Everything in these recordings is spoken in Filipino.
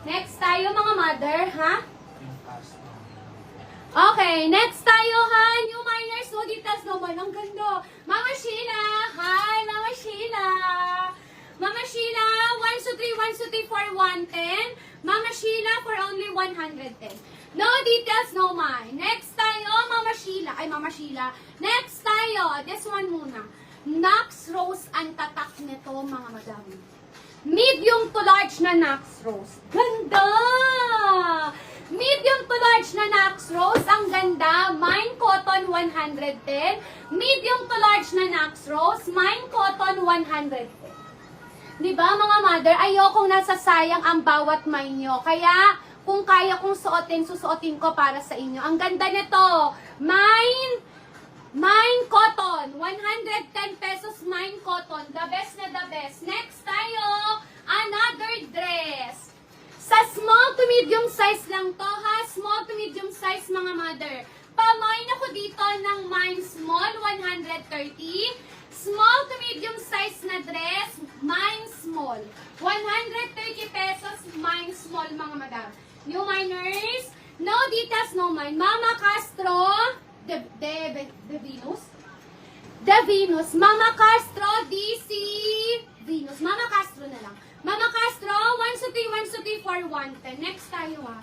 Next tayo mga mother, ha? Okay, next tayo ha. New minors, no details naman. Ang ganda. Mama Sheila. Hi, Mama Sheila. Mama Sheila, 1 to 3, 1 to 3 for 110. Mama Sheila for only 110. No details, no mind. Next tayo, Mama Sheila. Ay, Mama Sheila. Next tayo, this one muna. Knox Rose ang tatak nito, mga madam. Medium to large na Knox Rose. Ganda! Medium to large na Knox Rose, ang ganda. Mine Cotton, 110. Medium to large na Knox Rose, Mine Cotton, 110. Diba, mga mother, ayokong nasasayang ang bawat mine nyo. Kaya, kung kaya kong suotin, susuotin ko para sa inyo. Ang ganda nito. Mine Cotton, 110 pesos Mine Cotton. The best na the best. Next tayo, another dress. Sa small to medium size lang to ha. Small to medium size mga mother. Pamain ako dito ng Mine Small, 130. Small to medium size na dress, Mine Small. 130 pesos, Mine Small mga madam. New minors, no details, no mind. Mama Castro, The Venus? The Venus. Mama Castro, DC Venus. Mama Castro na lang. Mama Castro, 1 to 3, 1 to 3 for 110. Next tayo ha.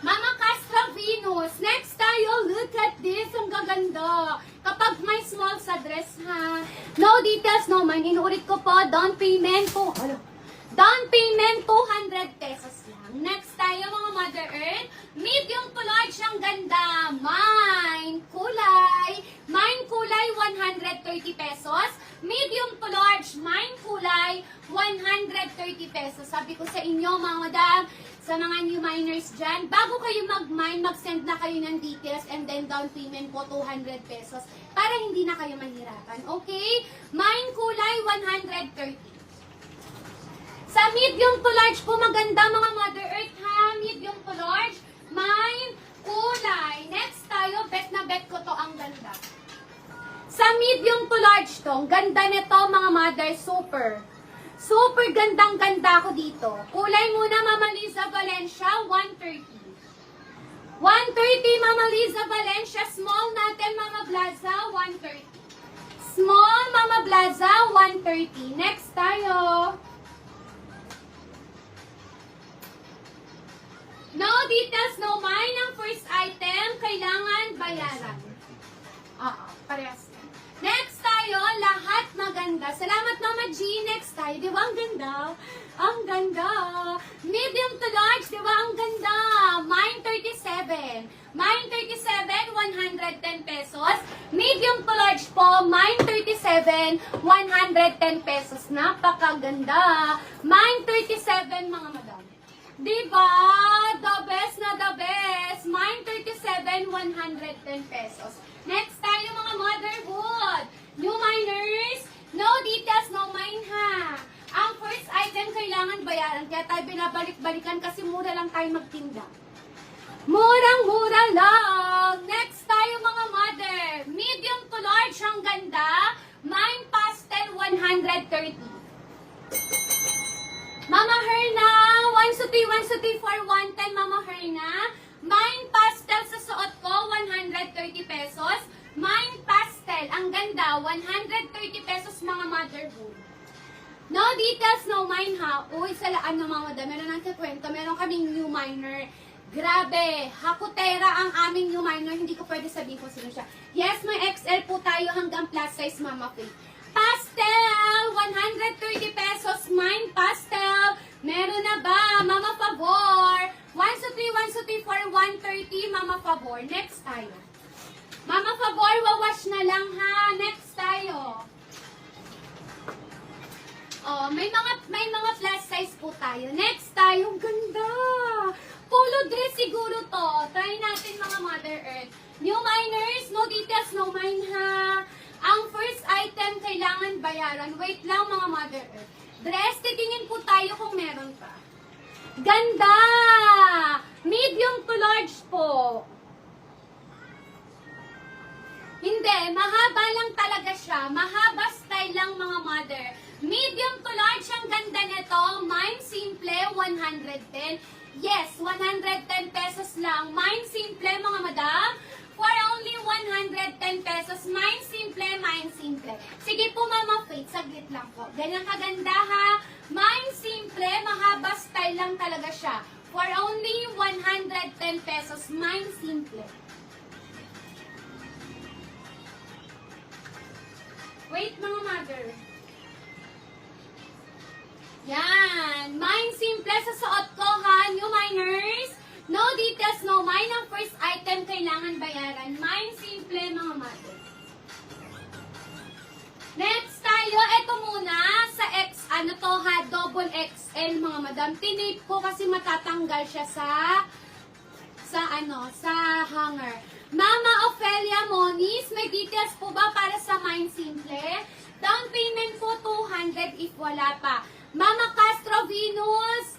Mama Castro, Venus. Next tayo, look at this. Ang gaganda. Kapag may small sa dress ha. No details, no mind. Inuulit ko po, down payment po. Down payment, 200 pesos lang. Next tayo, mga Mother Earth. Medium to large, ang ganda. Mine kulay, 130 pesos. Medium to large, mine kulay, 130 pesos. Sabi ko sa inyo, mga madam, sa mga new miners dyan, bago kayo mag-mine, mag-send na kayo ng details and then down payment po 200 pesos para hindi na kayo mahirapan. Okay? Mine kulay, 130. Sa medium to large po, maganda mga Mother Earth ha. Medium to large, mine kulay. Next tayo, bet na bet ko to, ang ganda. Sa medium to large to, ganda nito mga Mother, super. Super gandang-ganda ko dito. Kulay muna Mama Liza Valencia, 130. 130 Mama Liza Valencia, small natin Mama Blaza, 130. Small Mama Blaza, 130. Next tayo. No details, no mind. Ang first item, kailangan bayaran. Parehas. Next tayo, lahat maganda. Salamat Mama G. Next tayo, di ba ang ganda? Ang ganda. Medium to large, di ba ang ganda? Mine 37. Mine 37, 110 pesos. Medium to large po, mine 37, 110 pesos. Napakaganda. Mine 37, mga madam. Diba? The best na the best. Mine 37, 110 pesos. Next tayo mga motherhood. New miners, no details, no mine ha. Ang first item kailangan bayaran. Kaya tayo binabalik-balikan kasi mura lang tayo magtinda. Murang-mura lang. Next tayo mga mother. Medium to large ang ganda. Mine pastel, 130. Mama Herna, 1 to 3, 1 to 3 for 110, Mama Herna. Mine pastel sa suot ko, 130 pesos. Mine pastel, ang ganda, 130 pesos mga motherhood. No details, no mine ha. Uy, salaan ng mga madam, meron ang kakwento, meron kaming new miner. Grabe, hakutera ang aming new miner, hindi ko pwede sabihin kung sino siya. Yes, may XL po tayo hanggang plus size, Mama Faith. Pastel, 130 pesos, mine pastel. Meron na ba? Mama Favor. 1 to 3 for 130, Mama Favor. Next tayo. Mama Favor, wawash na lang ha. Next tayo. Oh, may mga plus size po tayo. Next tayo, ganda. Polo dress siguro to. Try natin mga Mother Earth. New miners, no details, no mine ha. Ang first item, kailangan bayaran. Wait lang mga Mother Earth. Dress, titingin po tayo kung meron pa. Ganda! Medium to large po. Hindi, mahaba lang talaga siya. Mahaba style lang mga Mother. Medium to large, ang ganda nito. Mine Simple, 110. Yes, 110 pesos lang. Mine Simple, mga madam. For only 110 pesos. Mine Simple, Mine Simple. Sige po, Mama Faith, saglit lang po. Ganyan kaganda ha. Mine Simple, mahaba style lang talaga siya. For only 110 pesos. Mine Simple. Wait, mga mother. Yan. Mine Simple sa suot ko ha. New miners. No details, no mine. Ang first item kailangan bayaran. Mine Simple, mga mother. Next tayo. Ito muna. Sa X, ano to ha? Double XL, mga madam. Tinape ko kasi matatanggal siya sa hanger. Mama Ophelia Moniz, may details po ba para sa Mine Simple? Down payment po 200 if wala pa. Mama Castro Venus,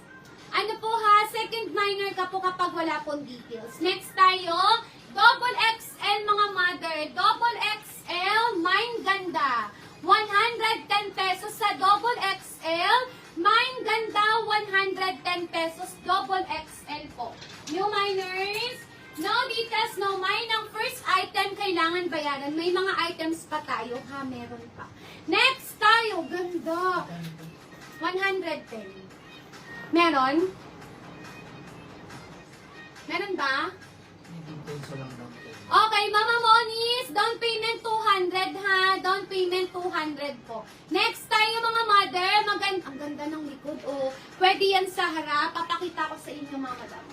ano po ha, second minor ka po kapag wala pong details. Next tayo, double XL mga mother, double XL, Mine Ganda. 110 pesos sa double XL, Mine Ganda, 110 pesos, double XL po. New minors, no details, no mine. Ang first item kailangan bayaran. May mga items pa tayo ha, meron pa. Next tayo, ganda. 110. Meron? Meron ba? Okay, Mama Moniz, down payment 200 ha. Down payment 200 po. Next tayo mga mother, ang ganda ng likod. Oh, pwede yan sa harap. Papakita ko sa inyo mga madam.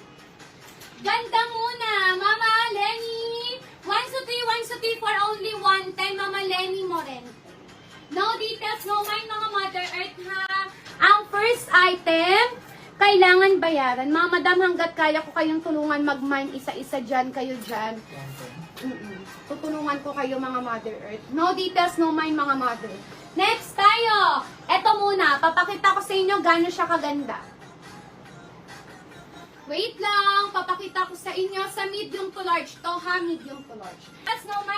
Ganda muna, Mama Lenny. 1 for only 110, Mama Lenny Morente. No details, no mind mga Mother Earth ha. Ang first item, kailangan bayaran. Mga madam, hanggat kaya ko kayong tulungan mag-mine isa-isa dyan, kayo dyan. Tutulungan ko kayo mga Mother Earth. No details, no mind mga Mother. Next tayo. Ito muna, papakita ko sa inyo gano'n siya kaganda. Wait lang, papakita ko sa inyo sa medium to large. To ha, medium to large. That's no mind.